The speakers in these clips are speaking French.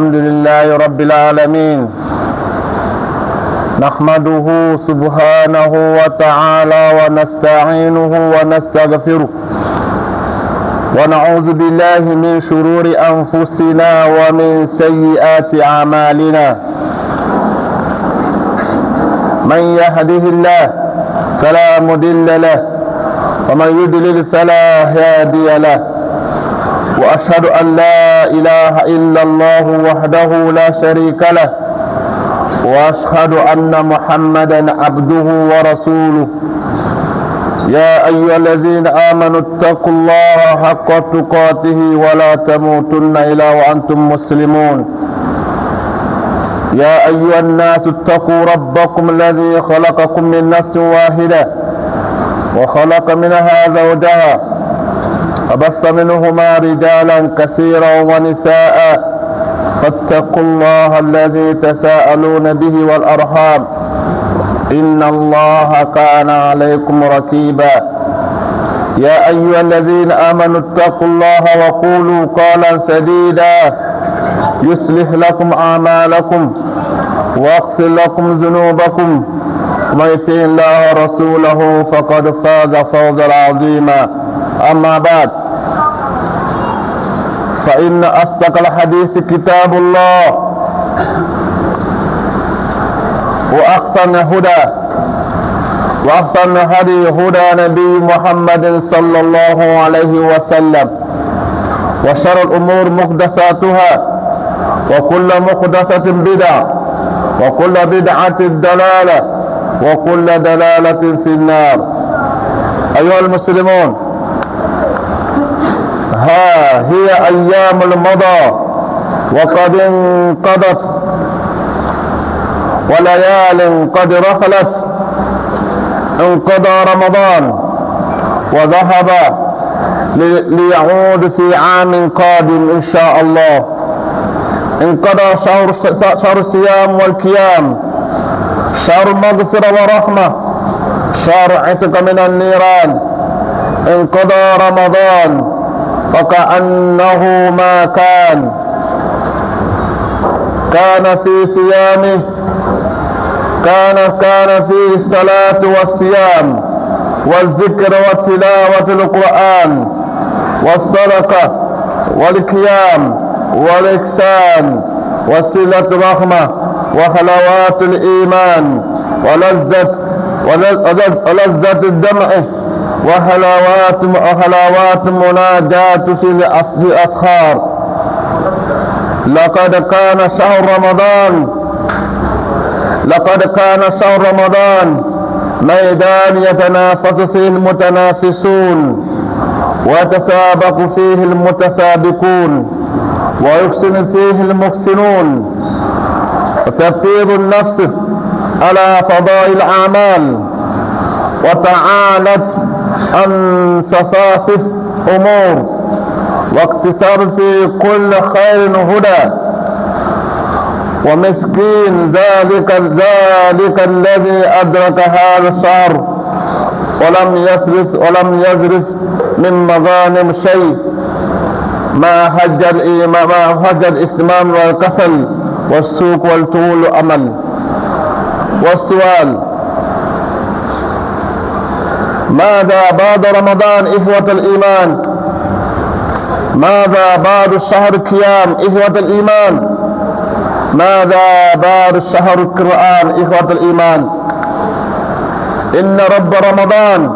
الحمد لله رب العالمين، نحمده سبحانه وتعالى ونستعينه ونستغفره، ونعوذ بالله من شرور أنفسنا ومن سيئات أعمالنا. من يهده الله فلا مضل له، ومن يضلل فلا هادي له، وأشهد أن لا إله إلا الله وحده لا شريك له، وأشهد أن محمدا عبده ورسوله. يا أيها الذين آمنوا اتقوا الله حق تقاته ولا تموتن إلا وأنتم مسلمون. يا أيها الناس اتقوا ربكم الذي خلقكم من نفس واحدة وخلق منها زوجها وبث منهما رجالا كثيرا ونساء، فاتقوا الله الذي تساءلون به والأرحام، إن الله كان عليكم رقيبا. يا أيها الذين آمنوا اتقوا الله وقولوا قولا سديدا يصلح لكم أعمالكم ويغفر لكم ذنوبكم، ومن يطع الله ورسوله فقد فاز فوزا عظيما. أما بعد، فإن أصدق الحديث كتاب الله، وأحسن هدي هدى نبي محمد صلى الله عليه وسلم، وشر الأمور محدثاتها، وكل محدثة بدعة، وكل بدعة ضلالة، وكل ضلالة في النار. أيها المسلمون، ها هي أيام المضى وقد انقضت، وليال قد رحلت. انقضى رمضان وذهب ليعود في عام قادم إن شاء الله. انقضى شهر الصيام والقيام، شهر المغفرة ورحمة، شهر عتق من النيران. انقضى رمضان وكأنه ما كان في صيامه، كان فيه الصلاة والصيام والذكر وتلاوة القرآن والصدقة والقيام والإحسان وصلة الرحمة وحلاوات الإيمان ولذة الدمع وحلاوات مناجاة في الأسحار. لقد كان شهر رمضان ميدان يتنافس فيه المتنافسون، ويتسابق فيه المتسابقون، ويحسن فيه المحسنون، وتبطير النفس على فضائل الأعمال، وتعالت عن سفاسف أمور، واكتساب في كل خير هدى. ومسكين ذلك الذي أدرك هذا الشهر ولم يزرف من مغانم شيء، ما هج الاهتمام والكسل والسوق والطول أمل. والسؤال: ماذا بعد رمضان إخوة الإيمان؟ ماذا بعد الشهر القيام إخوة الإيمان؟ ماذا بعد الشهر القرآن إخوة الإيمان؟ إن رب رمضان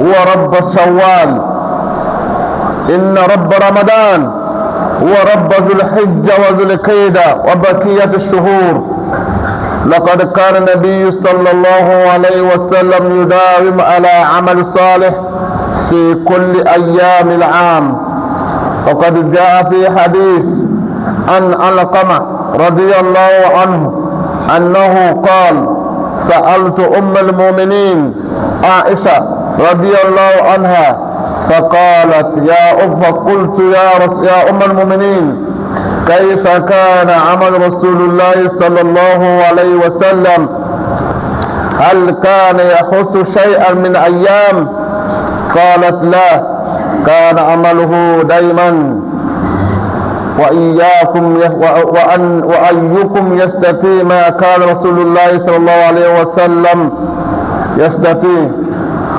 هو رب الشوال، إن رب رمضان هو رب ذو الحجة وذو القعدة وبقية الشهور. لقد كان النبي صلى الله عليه وسلم يداوم على عمل صالح في كل أيام العام. وقد جاء في حديث عن علقمة رضي الله عنه أنه قال: سألت أم المؤمنين عائشة رضي الله عنها فقالت: فقلت يا أم المؤمنين، كيف كان عمل رسول الله صلى الله عليه وسلم؟ هل كان يخص شيئا من أيام؟ قالت: لا، كان عمله دائما وأيكم يستطيع ما كان رسول الله صلى الله عليه وسلم يستطيع.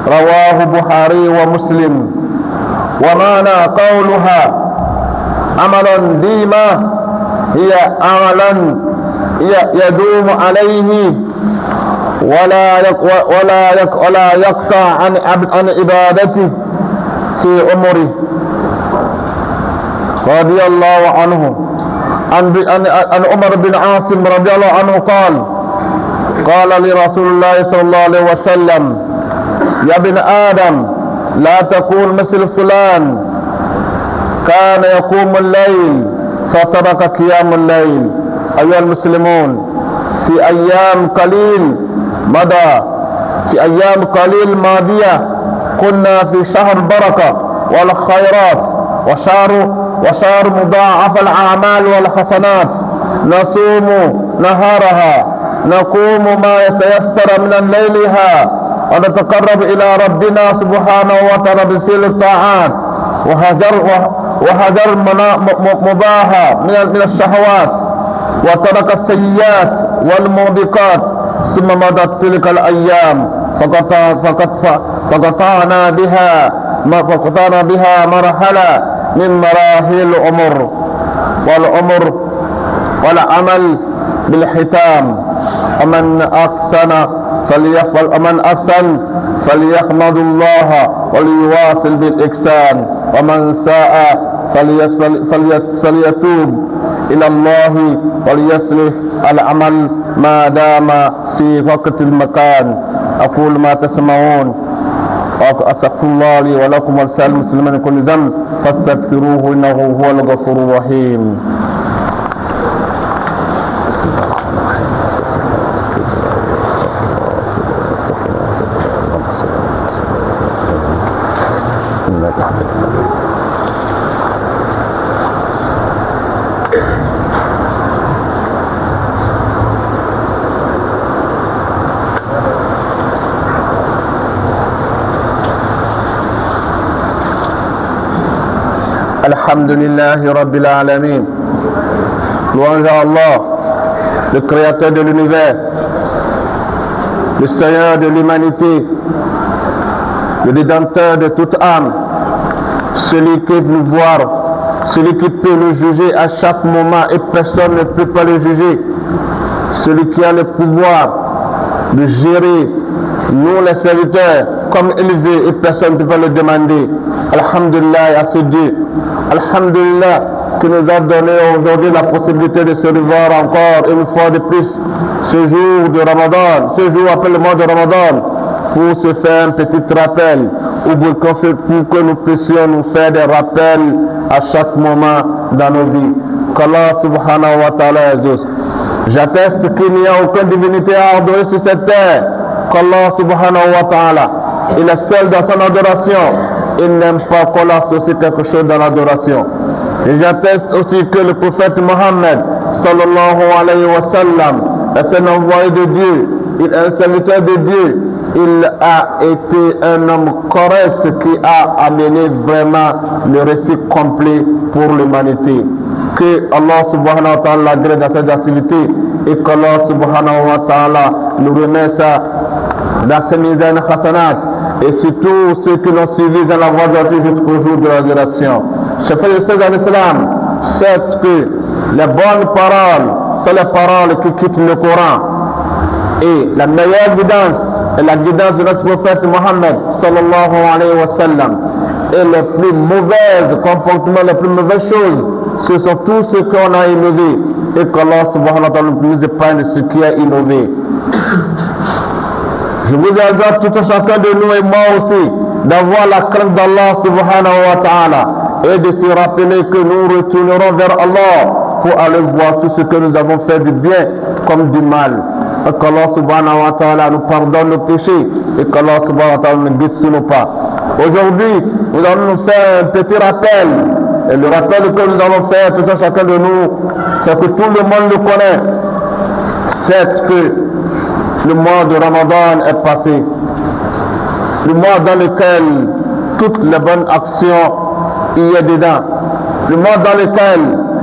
رواه البخاري ومسلم. ومعنى قولها عمل ديما هي عملا يدوم عليه ولا يقطع عن عبادته في عمره. رضي الله عنه عن عمر بن عاصم رضي الله عنه قال لرسول الله صلى الله عليه وسلم: يا ابن آدم لا تكون مثل فلان كان يقوم الليل فترك قيام الليل. أيها المسلمون، في أيام قليل ماضية كنا في شهر البركة والخيرات وشهر مضاعف الأعمال والحسنات. نصوم نهارها، نقوم ما يتيسر من ليلها، ونتقرب إلى ربنا سبحانه وتعالى بفعل الطاعات وهجر مباحة من الشهوات، وترك السيئات والموبقات. ثم مضت تلك الأيام فقطعنا بها مرحلة من مراحل العمر والعمل بالختام. ومن أحسن فليحمد الله وليواصل بالإحسان، ومن ساء فليتوب إلى الله وليصلح العمل ما دام في وقت المكان. أقول ما تسمعون وأستغفر الله لي ولكم ولسائر المسلمين من كل ذنب فاستغفروه إنه هو الغفور الرحيم. Alhamdulillahi Rabbil Alamin. Louange à Allah, le créateur de l'univers, le Seigneur de l'humanité, le détenteur de toute âme, celui qui peut nous voir, celui qui peut nous juger à chaque moment et personne ne peut pas le juger, celui qui a le pouvoir de gérer nous les serviteurs comme il veut et personne ne peut pas le demander. Alhamdulillah à ce Dieu. Alhamdulillah qui nous a donné aujourd'hui la possibilité de se revoir encore une fois de plus ce jour de Ramadan, ce jour après le mois de Ramadan, pour se faire un petit rappel ou pour que nous puissions nous faire des rappels à chaque moment dans nos vies. Qu'Allah subhanahu wa ta'ala exauce. J'atteste qu'il n'y a aucune divinité à adorer sur cette terre qu'Allah subhanahu wa ta'ala. Il est seul dans son adoration. Il n'aime pas qu'on associe quelque chose dans l'adoration. Et j'atteste aussi que le prophète Mohammed sallallahu alayhi wa sallam est un envoyé de Dieu, il est un serviteur de Dieu, il a été un homme correct qui a amené vraiment le récit complet pour l'humanité. Que Allah subhanahu wa ta'ala l'agrée dans cette activité et qu'Allah subhanahu wa ta'ala nous remet ça dans ses mizan hasanat et surtout ceux qui l'ont suivi dans la voie de Dieu jusqu'au jour de la résurrection. Chers frères et sœurs en islam, sachez que les bonnes paroles sont les paroles qui quittent le Coran. Et la meilleure guidance est la guidance de notre prophète Mohammed sallallahu alayhi wa sallam. Et les plus mauvais comportements, les plus mauvaises choses, ce sont tous ceux qu'on a innové. Et qu'Allah subhanahu wa ta'ala nous épargne de ce qui a innové. Je vous exhorte tout un chacun de nous et moi aussi d'avoir la crainte d'Allah subhanahu wa ta'ala et de se rappeler que nous retournerons vers Allah pour aller voir tout ce que nous avons fait du bien comme du mal. Et qu'Allah subhanahu wa ta'ala nous pardonne nos péchés et qu'Allah subhanahu wa ta'ala nous guide sur nos pas. Aujourd'hui, nous allons nous faire un petit rappel. Et le rappel que nous allons faire, tout un chacun de nous, c'est que tout le monde le connaît. C'est que le mois de Ramadan est passé. Le mois dans lequel toutes les bonnes actions y est dedans. Le mois dans lequel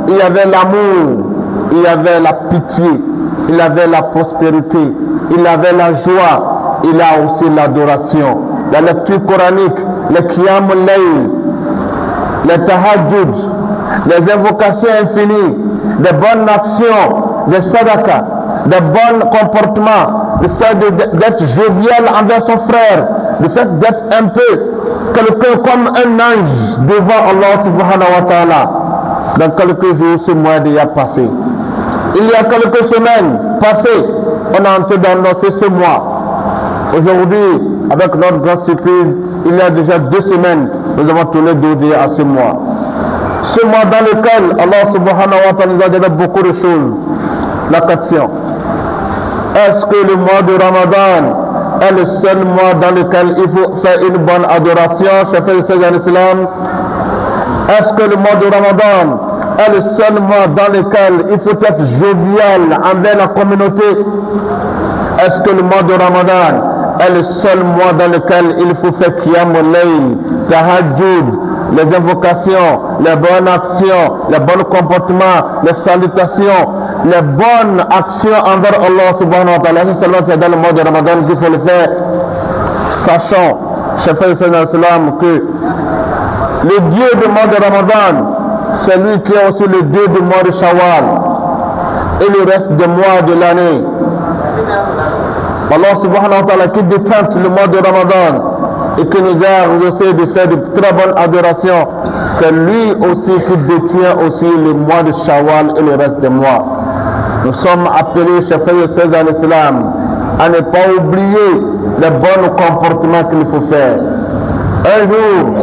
il y avait l'amour, il y avait la pitié, il y avait la prospérité, il y avait la joie, il y a aussi l'adoration, la lecture coranique, le qiyam al-layl, les tahajjud, les invocations infinies, des bonnes actions, des sadaqas, des bons comportements, le fait d'être jovial envers son frère, le fait d'être un peu quelqu'un comme un ange devant Allah subhanahu wa ta'ala. Dans quelques jours, ce mois déjà passé. Il y a quelques semaines passées, on a entré d'annoncer ce mois. Aujourd'hui, avec notre grande surprise, il y a déjà 2 semaines, nous avons tourné dédié à ce mois. Ce mois dans lequel Allah subhanahu wa ta'ala nous a donné beaucoup de choses. La question, est-ce que le mois de Ramadan est le seul mois dans lequel il faut faire une bonne adoration, chef de l'Islam? Est-ce que le mois de Ramadan est le seul mois dans lequel il faut être jovial envers la communauté? Est-ce que le mois de Ramadan est le seul mois dans lequel il faut faire qiyam al-layl, tahajjud, les invocations, les bonnes actions, les bons comportements, les salutations, les bonnes actions envers Allah subhanahu wa ta'ala? C'est dans le mois de Ramadan qu'il faut le faire. Sachant, chef de l'Islam, que le Dieu du mois de Ramadan, c'est lui qui est aussi le Dieu du mois de Shawwal et le reste des mois de l'année. Allah subhanahu wa ta'ala qui détient le mois de Ramadan et qui nous a aussi de faire de très bonnes adorations, c'est lui aussi qui détient aussi le mois de Shawwal et le reste des mois. Nous sommes appelés, chef de l'Islam, à ne pas oublier les bons comportements qu'il faut faire. Un jour,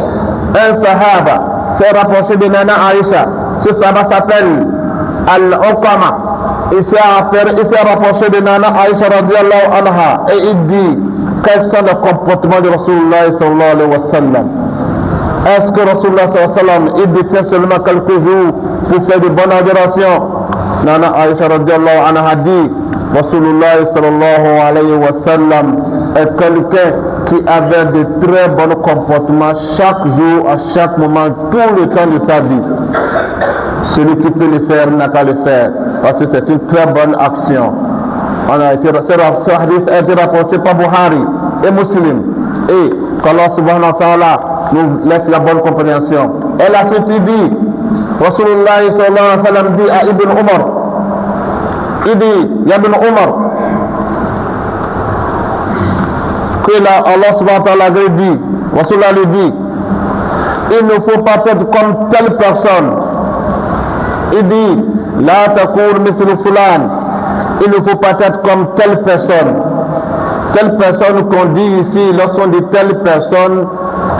un sahaba s'est rapproché de Nana Aïcha. Ce sahaba s'appelle Al-Uqama. Il s'est rapproché de Nana Aïcha radiallahu anha et il dit: quels sont les comportements de Rasulullah sallallahu alayhi wa sallam? Est-ce que Rasulullah sallallahu alayhi wa sallam il détient seulement quelques jours pour faire de bonnes adorations? Nana Aïcha radiallahu anha dit: Rasulullah sallallahu alayhi wa sallam est quelqu'un qui avait de très bons comportements chaque jour, à chaque moment, tout le temps de sa vie. Celui qui peut le faire n'a qu'à le faire, parce que c'est une très bonne action. Ce hadith a été rapporté par Bukhari et Muslim, et qu'Allah subhanahu wa ta'ala nous laisse la bonne compréhension. Et la suite dit, Rasulullah sallallahu alayhi wa sallam dit à Ibn Umar, il dit, Ibn Umar, que là, Allah subhanahu wa ta'ala dit, Rasulullah lui dit, il ne faut pas être comme telle personne. Il dit, la takour misl fulan, il ne faut pas être comme telle personne. Telle personne qu'on dit ici, lorsqu'on dit telle personne,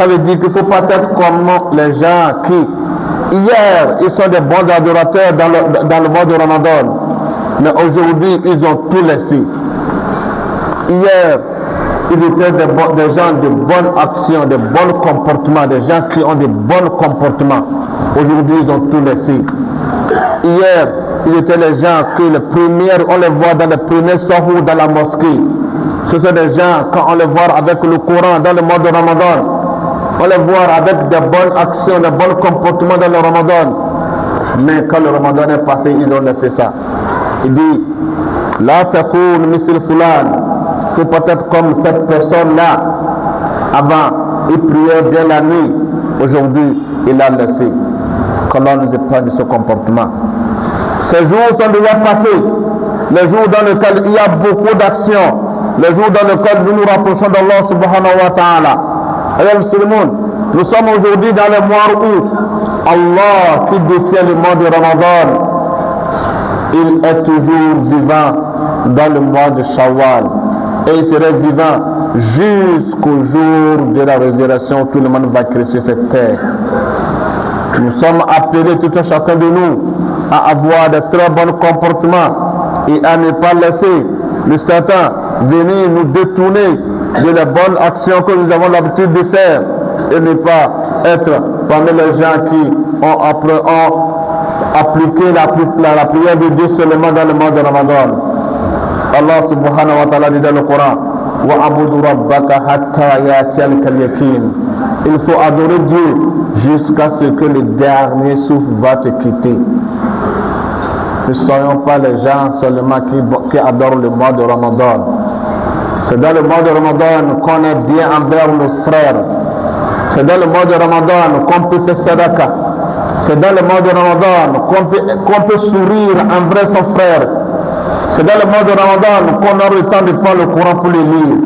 ça veut dire qu'il ne faut pas être comme les gens qui, hier, ils sont des bons adorateurs dans le mois de Ramadan, mais aujourd'hui, ils ont tout laissé. Hier, ils étaient des gens de bonnes actions, de bons comportements, des gens qui ont de bons comportements. Aujourd'hui, ils ont tout laissé. Hier, ils étaient les gens que les premières, on les voit dans les premiers sahou dans la mosquée. Ce sont des gens, quand on les voit avec le Coran dans le mois de Ramadan, on les voit avec des bonnes actions, des bons comportements dans le Ramadan. Mais quand le Ramadan est passé, ils ont laissé ça. Il dit, la takoun misl fulan, il faut peut-être comme cette personne-là. Avant, il priait bien la nuit. Aujourd'hui, il a laissé. Qu'Allah nous épargne de ce comportement. Ces jours sont déjà passés. Les jours dans lesquels il y a beaucoup d'actions. Les jours dans lesquels nous nous rapprochons d'Allah subhanahu wa ta'ala. Et musulmans, nous sommes aujourd'hui dans le mois où Allah qui détient le mois de Ramadan, il est toujours vivant dans le mois de Shawwal. Et il serait vivant jusqu'au jour de la résurrection où tout le monde va créer sur cette terre. Nous sommes appelés, tout un chacun de nous, à avoir de très bons comportements et à ne pas laisser le Satan venir nous détourner de les bonnes actions que nous avons l'habitude de faire et ne pas être parmi les gens qui ont appliqué la prière de Dieu seulement dans le mois de Ramadan. Allah subhanahu wa ta'ala dit dans le Coran, وَعَبُدُ رَبَّكَ حَتَّى يَأْتِيَكَ الْيَقِينُ. Il faut adorer Dieu jusqu'à ce que le dernier souffle va te quitter. Ne soyons pas les gens seulement qui adorent le mois de Ramadan. C'est dans le mois de Ramadan qu'on est bien envers nos frères. C'est dans le mois de Ramadan qu'on peut faire sadaqa. C'est dans le mois de Ramadan qu'on peut sourire envers son frère. C'est dans le mois de Ramadan qu'on a le temps de prendre le Coran pour le lire.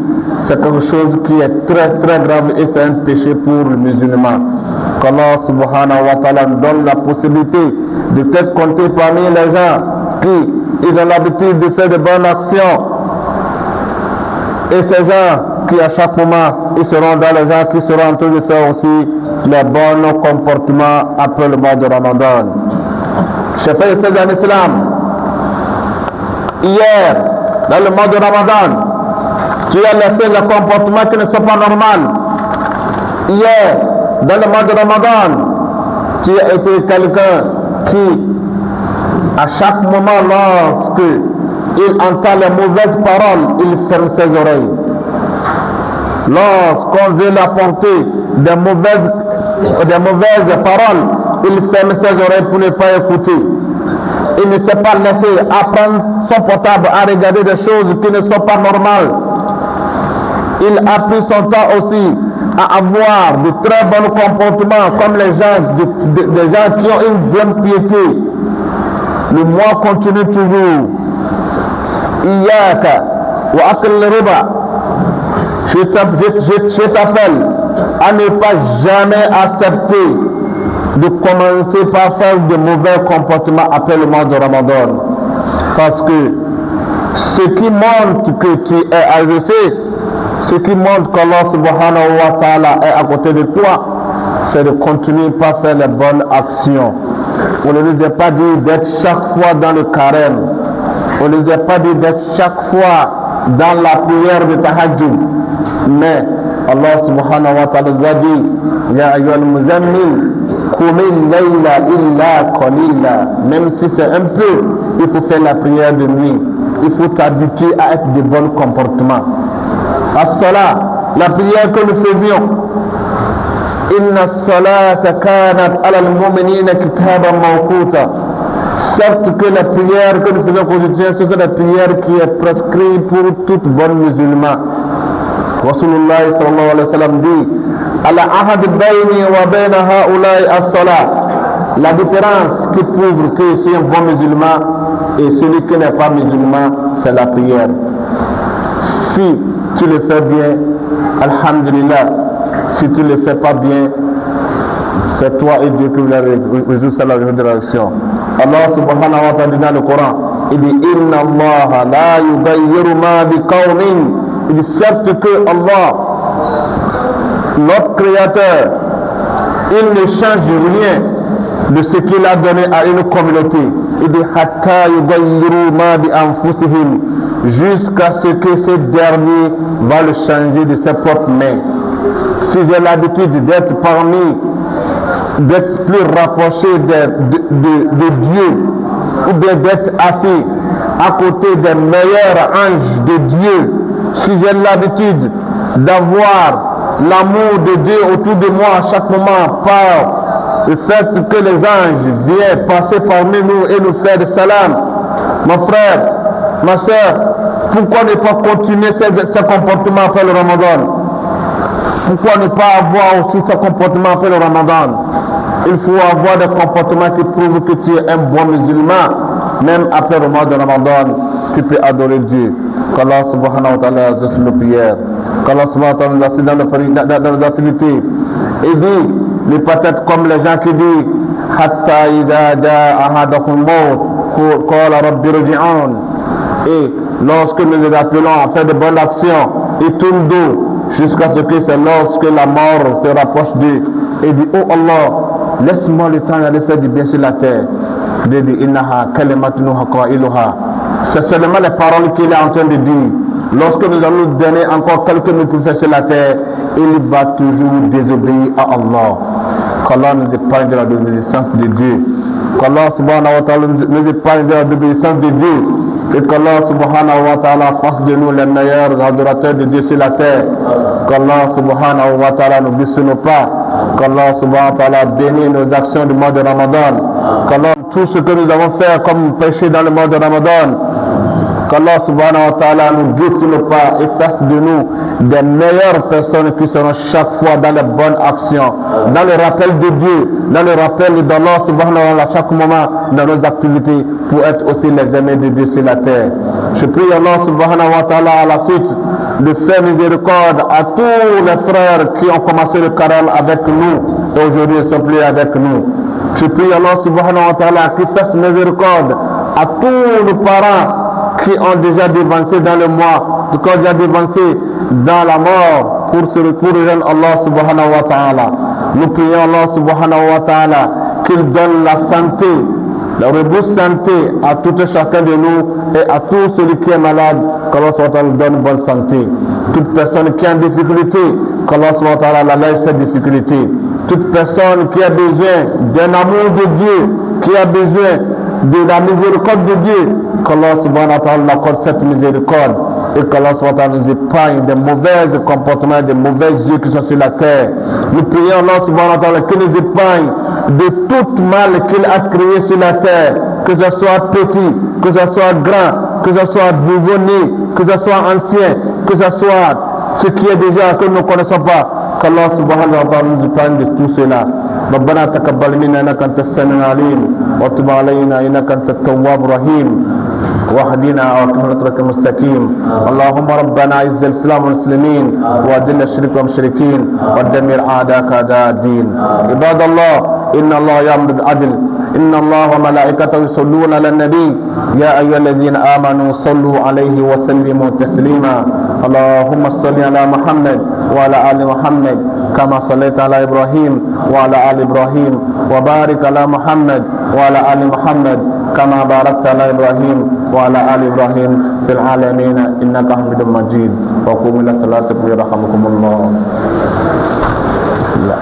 C'est quelque chose qui est très très grave et c'est un péché pour le musulman. Qu'Allah subhanahu wa ta'ala nous donne la possibilité de peut-être compter parmi les gens qui ont l'habitude de faire de bonnes actions. Et ces gens qui à chaque moment, ils seront dans les gens qui seront en train de faire aussi les bons comportements après le mois de Ramadan. Chers frères et sœurs en islam, hier, dans le mois de Ramadan, tu as laissé les comportements qui ne sont pas normaux. Hier, dans le mois de Ramadan, tu as été quelqu'un qui, à chaque moment, lorsque il entend les mauvaises paroles, il ferme ses oreilles. Lorsqu'on veut l'apporter des mauvaises paroles, il ferme ses oreilles pour ne pas écouter. Il ne s'est pas laissé apprendre son portable à regarder des choses qui ne sont pas normales. Il a pris son temps aussi à avoir de très bons comportements comme les gens qui ont une bonne piété. Le mois continue toujours. Iyaka wa akl riba. Je t'appelle à ne pas jamais accepter de commencer par faire de mauvais comportements après le mois de Ramadan. Parce que ce qui montre que tu es agressé, ce qui montre qu'Allah subhanahu wa ta'ala est à côté de toi, c'est de continuer par faire les bonnes actions. On ne nous a pas dit d'être chaque fois dans le carême. On ne nous a pas dit d'être chaque fois dans la prière de tahajjud. Mais Allah subhanahu wa ta'ala nous a dit, Ya ayyuhal muzammil, qumil layla illa qalila. Même si c'est un peu, il faut faire la prière de nuit. Il faut t'habituer à être de bons comportements. As-salat, la prière que nous faisions. Inna as-salata kanat ala al-mu'minina kitaban mawquta. Certes que la prière que nous faisons quotidiennement, c'est la prière qui est prescrite pour tout bon musulman. Rasulullah sallallahu alayhi wa sallam dit, Ala ahad bayni wa bayna ha'ulai as-salat. La différence qui prouve que je suis un bon musulman et celui qui n'est pas musulman, c'est la prière. Si tu le fais bien, alhamdulillah. Si tu ne le fais pas bien, c'est toi et Dieu qui vous résout la résurrection. Allah subhanahu wa ta'ala dans le Coran, il dit Inna Allah la yughayyiru ma bi qawmin. Il dit certes que Allah, notre Créateur, il ne change rien de ce qu'il a donné à une communauté. Il dit hatta yughayyiru ma bi anfusihim, jusqu'à ce que ce dernier va le changer de ses propres mains. Si j'ai l'habitude d'être d'être plus rapproché de Dieu, ou bien d'être assis à côté des meilleurs anges de Dieu, si j'ai l'habitude d'avoir l'amour de Dieu autour de moi à chaque moment par le fait que les anges viennent passer parmi nous et nous faire des salam, mon frère, ma soeur, pourquoi ne pas continuer ces comportements après le Ramadan? Pourquoi ne pas avoir aussi ce comportement après le Ramadan? Il faut avoir des comportements qui prouvent que tu es un bon musulman. Même après le mois de Ramadan, tu peux adorer Dieu. Qu'Allah subhanahu wa ta'ala exauce nos prières. Qu'Allah subhanahu wa ta'ala nous assiste dans nos activités. Il dit, les peut-être comme les gens qui disent, Hatta iza ja'a ahadakum maut, qala rabbi rji'un. Et lorsque nous les appelons à faire de bonnes actions, ils tournent dos. Jusqu'à ce que c'est lorsque la mort se rapproche d'eux et dit oh Allah, laisse-moi le temps d'aller faire du bien sur la terre. Il dit innaha kalimatun qailuha. C'est seulement les paroles qu'il est en train de dire. Lorsque nous allons donner encore quelques minutes pour faire sur la terre, il va toujours désobéir à Allah. Qu'Allah nous épargne de la désobéissance de Dieu. Qu'Allah subhanahu wa ta'ala nous épargne de la désobéissance de Dieu. et qu'Allah subhanahu wa ta'ala fasse de nous les meilleurs adorateurs de Dieu sur la terre, qu'Allah subhanahu wa ta'ala nous glisse nos pas, qu'Allah subhanahu wa ta'ala bénisse nos actions du mois de Ramadan, qu'Allah tout ce que nous avons fait comme péché dans le mois de Ramadan, qu'Allah subhanahu wa ta'ala nous guide sur nos pas et fasse de nous des meilleures personnes qui seront chaque fois dans les bonnes actions, dans le rappel de Dieu, dans le rappel d'Allah subhanahu wa ta'ala à chaque moment dans nos activités pour être aussi les aimés de Dieu sur la terre. Je prie Allah subhanahu wa ta'ala à la suite de faire miséricorde à tous les frères qui ont commencé le carême avec nous et aujourd'hui ne sont plus avec nous. Je prie Allah subhanahu wa ta'ala qui fasse miséricorde à tous nos parents qui ont déjà dévancé dans le mois, qui ont déjà dévancé dans la mort pour rejoindre Allah subhanahu wa ta'ala. Nous prions Allah subhanahu wa ta'ala qu'il donne la santé, la robuste santé à tout et chacun de nous et à tout celui qui est malade, qu'Allah subhanahu wa ta'ala donne bonne santé. Toute personne qui est en difficulté, qu'Allah subhanahu wa ta'ala la laisse cette difficulté. Toute personne qui a besoin d'un amour de Dieu, qui a besoin de la miséricorde de Dieu, qu'Allah subhanahu wa ta'ala accorde cette miséricorde et qu'Allah subhanahu wa ta'ala nous épargne des mauvais comportements, des mauvais yeux qui sont sur la terre. Nous prions Allah subhanahu wa ta'ala qu'il nous épargne de tout mal qu'il a créé sur la terre, que ce soit petit, que ce soit grand, que ce soit nouveau-né, que ce soit ancien, que ce soit ce qui est déjà que nous ne connaissons pas. qu'Allah subhanahu wa ta'ala nous épargne de tout cela. ربنا تقبل منا انك انت السميع العليم وتب علينا انك انت التواب الرحيم واهدنا وصراطك المستقيم. اللهم ربنا اعز الاسلام والمسلمين واذل الشرك والمشركين ودمر اعداءك اعداء الدين. عباد الله ان الله يامر بالعدل ان الله وملائكته يصلون على النبي يا ايها الذين امنوا صلوا عليه وسلموا تسليما. اللهم صل على محمد وعلى ال محمد كما صليت على إبراهيم وعلى آل إبراهيم وبارك على محمد وعلى آل محمد كما باركت على إبراهيم وعلى آل إبراهيم في العالمين إنك حميد مجيد. وقوموا إلى صلاتكم يرحمكم الله. بسم الله.